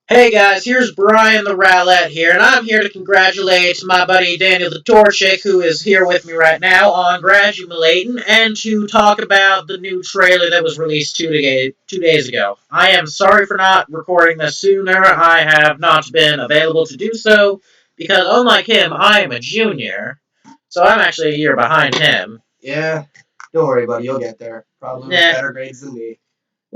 Hey guys, here's Brian the Rowlet here, and I'm here to congratulate my buddy DanieltheTorchic, who is here with me right now, on graduating, and to talk about the new trailer that was released 2 days ago. I am sorry for not recording this sooner. I have not been available to do so, because unlike him, I am a junior, so I'm actually a year behind him. Yeah, don't worry, buddy. You'll get there. Probably with Nah, better grades than me.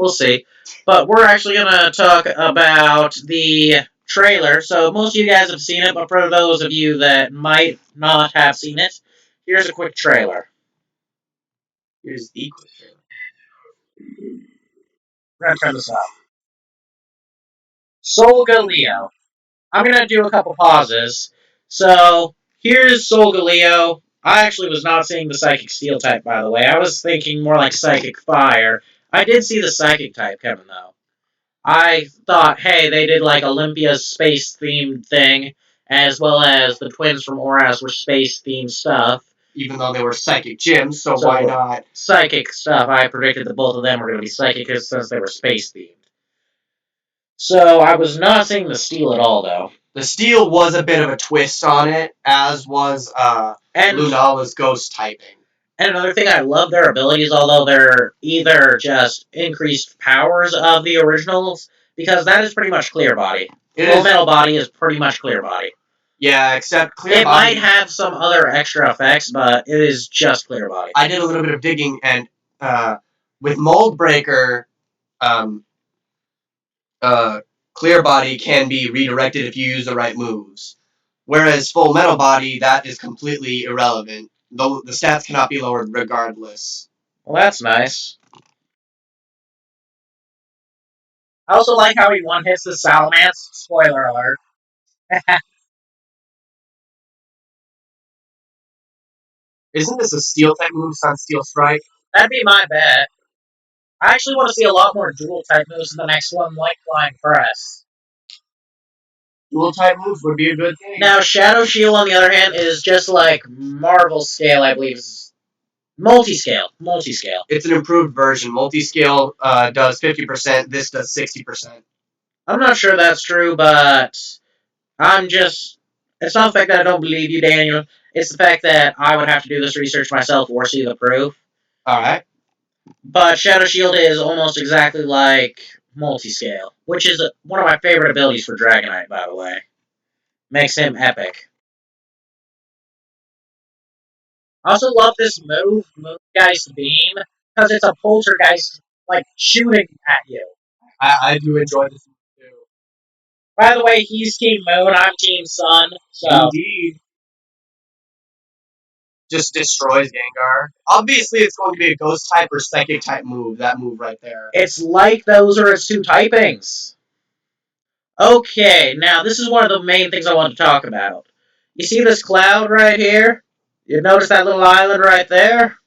we'll see. But we're actually going to talk about the trailer. So most of you guys have seen it, but for those of you that might not have seen it, here's a quick trailer. Here's the quick trailer. We're going to turn this up. Solga Leo. I'm going to do a couple pauses. So here's Solga Leo. I actually was not seeing the Psychic Steel type, by the way. I was thinking more like Psychic Fire. I did see the Psychic type coming, though. I thought, hey, they did like Olympia's space themed thing, as well as the twins from Oras were space themed stuff. Even though they were psychic gyms, so why not? Psychic stuff. I predicted that both of them were going to be psychic since they were space themed. So I was not seeing the steel at all, though. The steel was a bit of a twist on it, as was Lunala's ghost typing. And another thing, I love their abilities, although they're either just increased powers of the originals, because that is pretty much clear body. Full Metal Body is pretty much clear body. Yeah, except clear It body. might have some other extra effects, but it is just clear body. I did a little bit of digging, and with Mold Breaker, clear body can be redirected if you use the right moves. Whereas Full Metal Body, that is completely irrelevant. Though the stats cannot be lowered regardless. Well, that's nice. I also like how he one hits the Salamence. Spoiler alert. Isn't this a steel type move, Sun Steel Strike? That'd be my bet. I actually want to see a lot more dual type moves in the next one, like Flying Press. Dual type moves would be a good thing. Now, Shadow Shield, on the other hand, is just like Marvel Scale, I believe. Multi-scale. Multi-scale. It's an improved version. Multi-scale does 50%. This does 60%. I'm not sure that's true, but I'm just... It's not the fact that I don't believe you, Daniel. It's the fact that I would have to do this research myself or see the proof. Alright. But Shadow Shield is almost exactly like Multi-scale, which is one of my favorite abilities for Dragonite, by the way. Makes him epic. I also love this move, Moongeist Beam, because it's a poltergeist, like, shooting at you. I do enjoy this move too. By the way, he's Team Moon, I'm Team Sun, so... Indeed. Just destroys Gengar. Obviously, it's going to be a ghost type or psychic type move. That move right there. It's like those are its two typings. Okay, now this is one of the main things I want to talk about. You see this cloud right here? You notice that little island right there?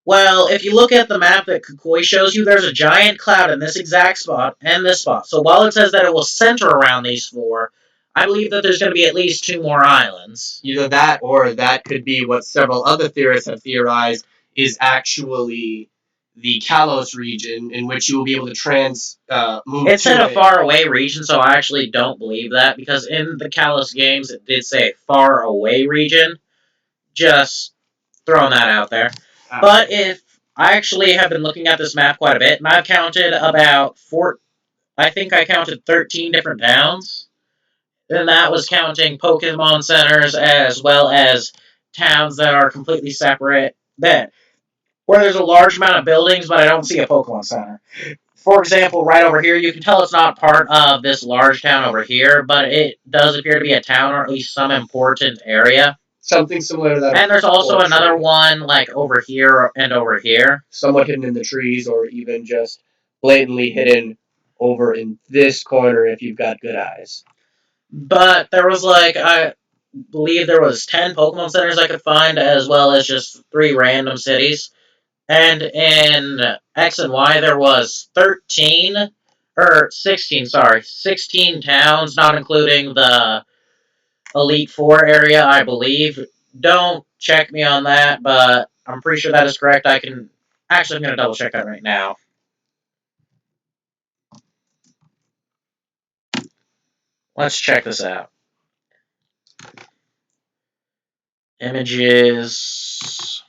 Well, if you look at the map that Kukui shows you, there's a giant cloud in this exact spot and this spot. So while it says that it will center around these four, I believe that there's going to be at least two more islands. Either that or that could be what several other theorists have theorized is actually the Kalos region in which you will be able to move. It said a far away region, so I actually don't believe that because in the Kalos games it did say far away region. Just throwing that out there. But if I actually have been looking at this map quite a bit, and I've counted about I think I counted 13 different towns. And that was counting Pokemon centers as well as towns that are completely separate. That where there's a large amount of buildings, but I don't see a Pokemon center. For example, right over here, you can tell it's not part of this large town over here, but it does appear to be a town or at least some important area. Something similar to that. And there's also another one like over here and over here. Somewhat hidden in the trees or even just blatantly hidden over in this corner if you've got good eyes. But there was I believe there was 10 Pokemon centers I could find as well as just 3 random cities. And in X and Y there was 13 or 16, sorry, 16 towns, not including the Elite Four area, I believe. Don't check me on that, but I'm pretty sure that is correct. I'm going to double check that right now. Let's check this out. Images.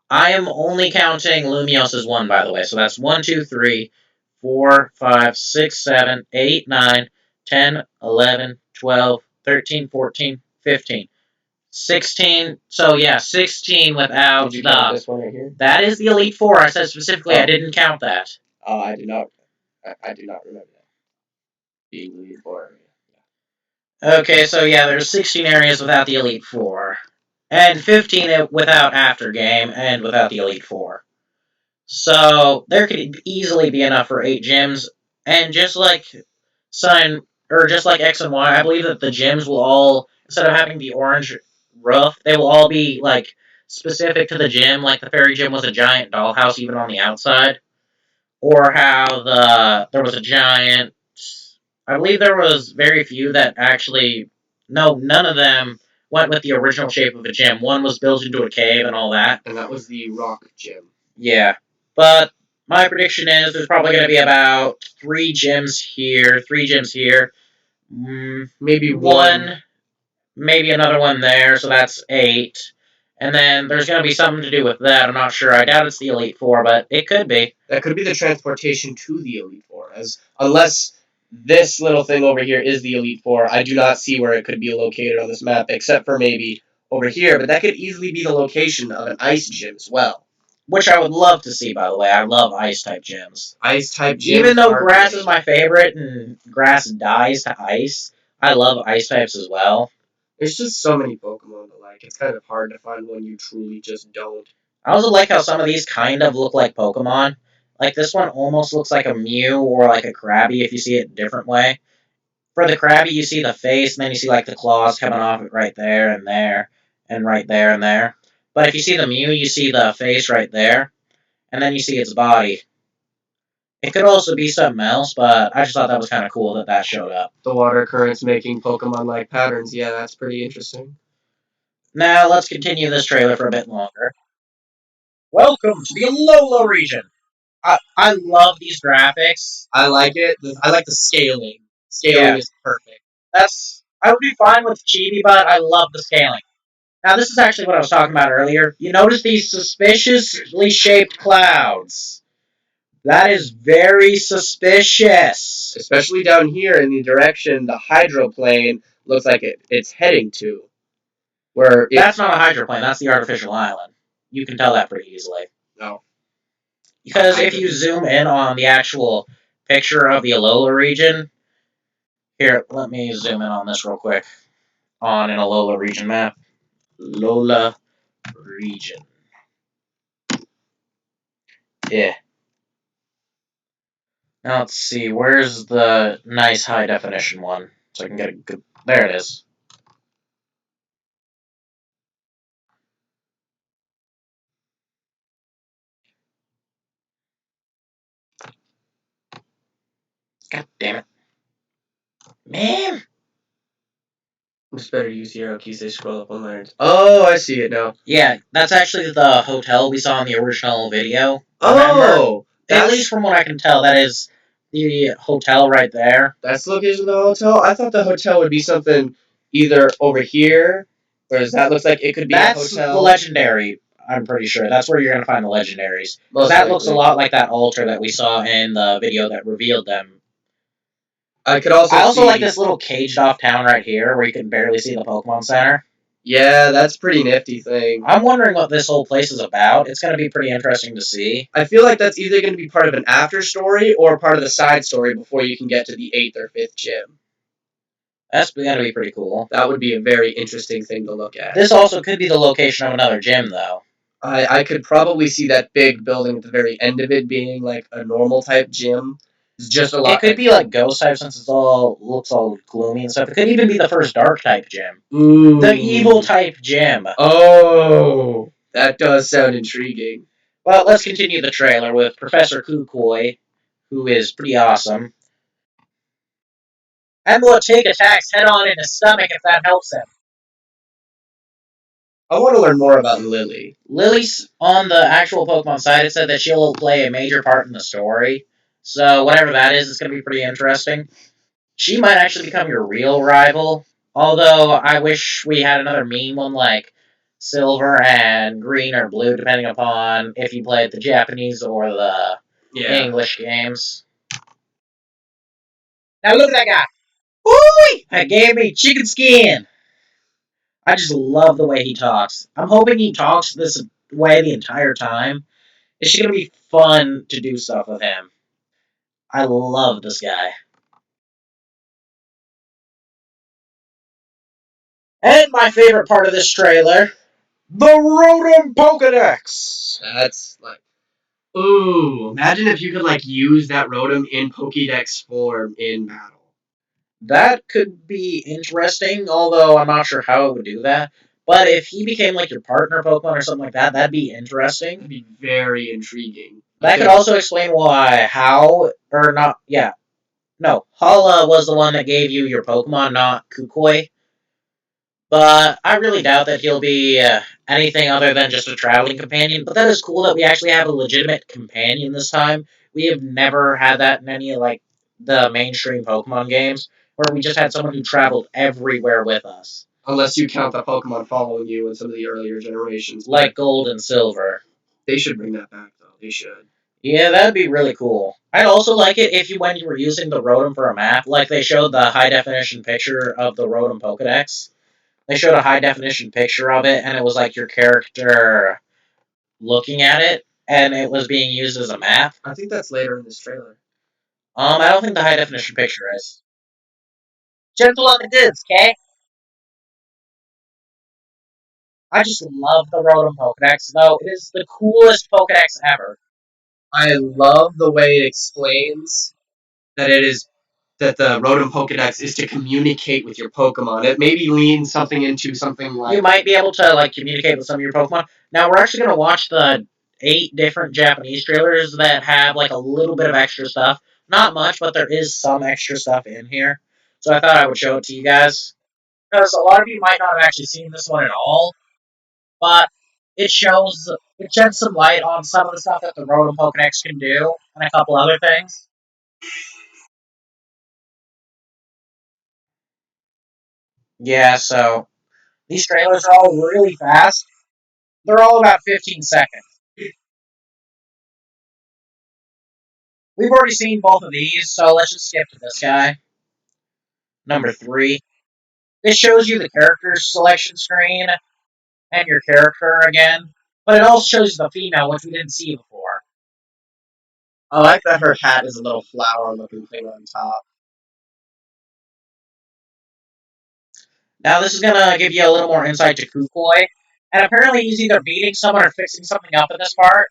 I am only counting Lumios as one, by the way. So that's 1, 2, 3, 4, 5, 6, 7, 8, 9, 10, 11, 12, 13, 14, 15. 16. So yeah, 16 without Did you count the. this one right here? That is the Elite Four. I said specifically I didn't count that. Oh, I do not. I do not remember that being the Elite Four. Okay, so yeah, there's 16 areas without the Elite Four, and 15 without After Game and without the Elite Four. So there could easily be enough for 8 gyms, and just like just like X and Y, I believe that the gyms will all, instead of having the orange roof, they will all be like specific to the gym. Like the fairy gym was a giant dollhouse, even on the outside, or how there was a giant. I believe there was very few that actually. No, none of them went with the original shape of a gym. One was built into a cave and all that. And that was the rock gym. Yeah. But my prediction is there's probably going to be about 3 gyms here, 3 gyms here, maybe one, maybe another one there, so that's 8. And then there's going to be something to do with that. I'm not sure. I doubt it's the Elite Four, but it could be. That could be the transportation to the Elite Four. Unless this little thing over here is the Elite Four, I do not see where it could be located on this map, except for maybe over here. But that could easily be the location of an ice gym as well. Which I would love to see, by the way. I love ice-type gyms. Ice-type gyms. Even though grass is my favorite and grass dies to ice, I love ice types as well. There's just so many Pokemon to like. It's kind of hard to find one you truly just don't. I also like how some of these kind of look like Pokemon. Like this one almost looks like a Mew or like a Krabby if you see it a different way. For the Krabby, you see the face, and then you see like the claws coming off it right there and there, and right there and there. But if you see the Mew, you see the face right there, and then you see its body. It could also be something else, but I just thought that was kind of cool that that showed up. The water currents making Pokemon-like patterns. Yeah, that's pretty interesting. Now, let's continue this trailer for a bit longer. Welcome to the Alola region. I love these graphics. I like it. I like the scaling. Scaling is perfect. I would be fine with Chibi, but I love the scaling. Now, this is actually what I was talking about earlier. You notice these suspiciously shaped clouds. That is very suspicious. Especially down here in the direction the hydroplane looks like it's heading to. That's not a hydroplane, that's the artificial island. You can tell that pretty easily. No. Because if you zoom in on the actual picture of the Alola region, here, let me zoom in on this real quick. On an Alola region map. Alola region. Yeah. Now let's see, where's the nice high definition one? So I can get a good... There it is. God damn it. Man! It's better to use the arrow keys, they scroll up on letters. Oh, I see it now. Yeah, that's actually the hotel we saw in the original video. Oh! At least from what I can tell, that is the hotel right there. That's the location of the hotel? I thought the hotel would be something either over here, whereas that looks like it could be a hotel. That's the legendary, I'm pretty sure. That's where you're going to find the legendaries. That looks a lot like that altar that we saw in the video that revealed them. I also like this little caged off town right here where you can barely see the Pokemon Center. Yeah, that's a pretty nifty thing. I'm wondering what this whole place is about. It's going to be pretty interesting to see. I feel like that's either going to be part of an after story or part of the side story before you can get to the 8th or 5th gym. That's going to be pretty cool. That would be a very interesting thing to look at. This also could be the location of another gym, though. I could probably see that big building at the very end of it being like a normal type gym. Just a lot. It could be like ghost type since looks all gloomy and stuff. It could even be the first dark type gym. Ooh. The evil type gym. Oh, that does sound intriguing. Well, let's continue the trailer with Professor Kukoi, who is pretty awesome. And will take attacks head on in his stomach if that helps him. I want to learn more about Lily. Lily's on the actual Pokemon side. It said that she'll play a major part in the story. So whatever that is, it's going to be pretty interesting. She might actually become your real rival. Although I wish we had another mean one like silver and green or blue, depending upon if you played the Japanese or the English games. Now look at that guy. Woo! That gave me chicken skin. I just love the way he talks. I'm hoping he talks this way the entire time. It's going to be fun to do stuff with him. I love this guy. And my favorite part of this trailer, the Rotom Pokedex. That's like, ooh, imagine if you could like use that Rotom in Pokédex form in battle. That could be interesting, although I'm not sure how it would do that. But if he became like your partner Pokemon or something like that, that'd be interesting. That'd be very intriguing. That could also explain why Hala was the one that gave you your Pokemon, not Kukoi. But I really doubt that he'll be anything other than just a traveling companion. But that is cool that we actually have a legitimate companion this time. We have never had that in any like the mainstream Pokemon games, where we just had someone who traveled everywhere with us. Unless you count the Pokemon following you in some of the earlier generations. Like Gold and Silver. They should bring that back, though. They should. Yeah, that'd be really cool. I'd also like it if when you were using the Rotom for a map, like they showed the high definition picture of the Rotom Pokedex. They showed a high definition picture of it, and it was like your character looking at it, and it was being used as a map. I think that's later in this trailer. I don't think the high definition picture is. Gentle on the dids, okay? I just love the Rotom Pokedex, though. It is the coolest Pokedex ever. I love the way it explains that it is that the Rotom Pokedex is to communicate with your Pokemon. It maybe leans something into something like you might be able to like communicate with some of your Pokemon. Now we're actually gonna watch the 8 different Japanese trailers that have like a little bit of extra stuff. Not much, but there is some extra stuff in here. So I thought I would show it to you guys. Because a lot of you might not have actually seen this one at all, but it sheds some light on some of the stuff that the Rotom Pokedex can do, and a couple other things. Yeah, so these trailers are all really fast. They're all about 15 seconds. We've already seen both of these, so let's just skip to this guy. Number 3. This shows you the character selection screen and your character again, but it also shows you the female, which we didn't see before. I like that her hat is a little flower looking thing on top. Now this is gonna give you a little more insight to Kukoi, and apparently he's either beating someone or fixing something up in this part.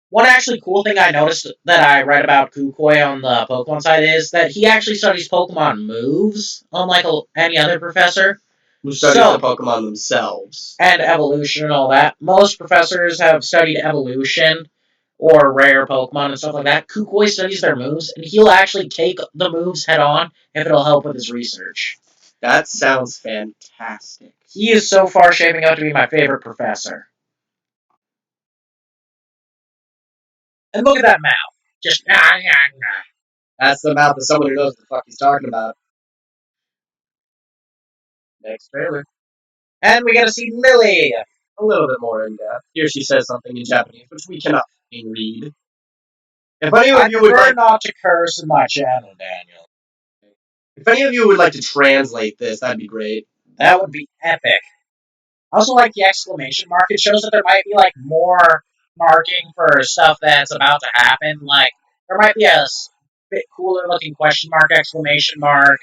One actually cool thing I noticed that I read about Kukoi on the Pokemon side is that he actually studies Pokemon moves, unlike any other professor. Who studies the Pokemon themselves. And evolution and all that. Most professors have studied evolution or rare Pokemon and stuff like that. Kukoi studies their moves, and he'll actually take the moves head on if it'll help with his research. That sounds fantastic. He is so far shaping up to be my favorite professor. And look at that mouth. Just nah, nah, nah. That's the mouth of someone who knows what the fuck he's talking about. Next trailer. And we get to see Lily. A little bit more in depth. Here she says something in Japanese, which we cannot read. If any of you would like not to curse in my channel, Daniel. If any of you would like to translate this, that'd be great. That would be epic. I also like the exclamation mark. It shows that there might be like more marking for stuff that's about to happen. Like there might be a bit cooler looking question mark, exclamation mark.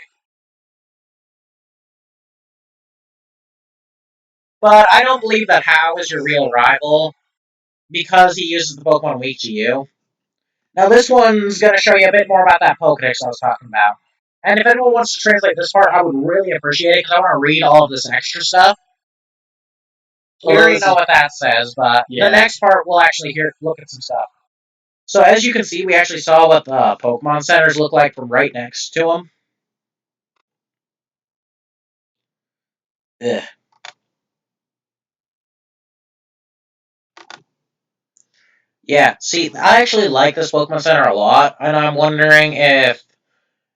But I don't believe that Hao is your real rival because he uses the Pokemon weak to you. Now this one's going to show you a bit more about that Pokedex I was talking about. And if anyone wants to translate this part, I would really appreciate it because I want to read all of this extra stuff. We already know what that says, but the next part we'll actually look at some stuff. So as you can see, we actually saw what the Pokemon centers look like from right next to them. Ugh. Yeah, see, I actually like this Pokemon Center a lot, and I'm wondering if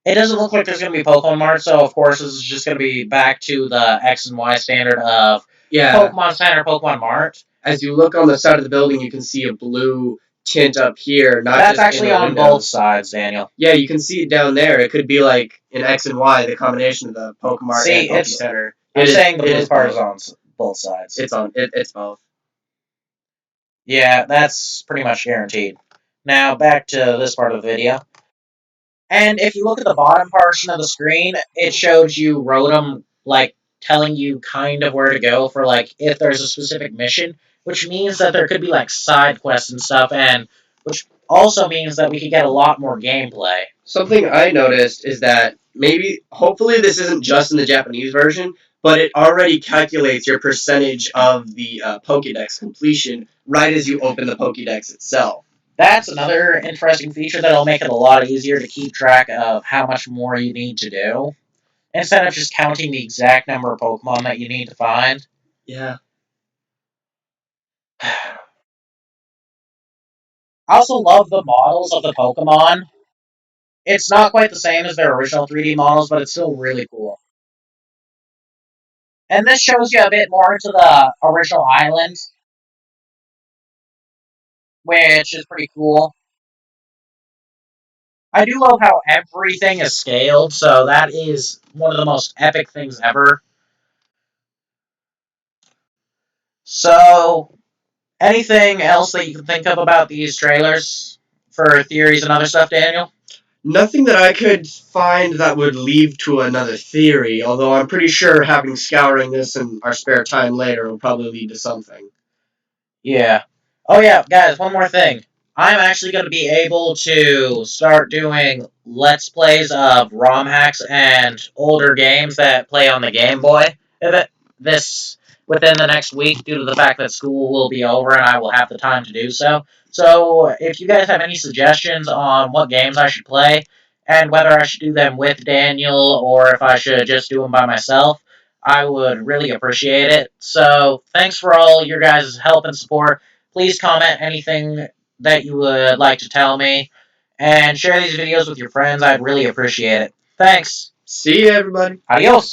it doesn't look like there's going to be Pokemon Mart, so of course this is just going to be back to the X and Y standard of Pokemon Center, Pokemon Mart. As you look on the side of the building, you can see a blue tint up here. That's actually on both sides, Daniel. Yeah, you can see it down there. It could be like in X and Y, the combination of the Pokemon and Poke Center. I'm saying the blue part is on both sides. It's both. Yeah, that's pretty much guaranteed. Now back to this part of the video. And if you look at the bottom portion of the screen, it shows you Rotom, like, telling you kind of where to go for, like, if there's a specific mission, which means that there could be, like, side quests and stuff, and which also means that we could get a lot more gameplay. Something I noticed is that hopefully this isn't just in the Japanese version, but it already calculates your percentage of the Pokédex completion right as you open the Pokédex itself. That's another interesting feature that'll make it a lot easier to keep track of how much more you need to do, instead of just counting the exact number of Pokemon that you need to find. Yeah. I also love the models of the Pokemon. It's not quite the same as their original 3D models, but it's still really cool. And this shows you a bit more into the original island, which is pretty cool. I do love how everything is scaled, so that is one of the most epic things ever. So, anything else that you can think of about these trailers for theories and other stuff, Daniel? Nothing that I could find that would lead to another theory, although I'm pretty sure having scouring this in our spare time later will probably lead to something. Yeah. Oh yeah, guys, one more thing. I'm actually going to be able to start doing Let's Plays of ROM hacks and older games that play on the Game Boy. This within the next week, due to the fact that school will be over and I will have the time to do so. So, if you guys have any suggestions on what games I should play, and whether I should do them with Daniel or if I should just do them by myself, I would really appreciate it. So, thanks for all your guys' help and support. Please comment anything that you would like to tell me, and share these videos with your friends. I'd really appreciate it. Thanks. See you, everybody. Adios.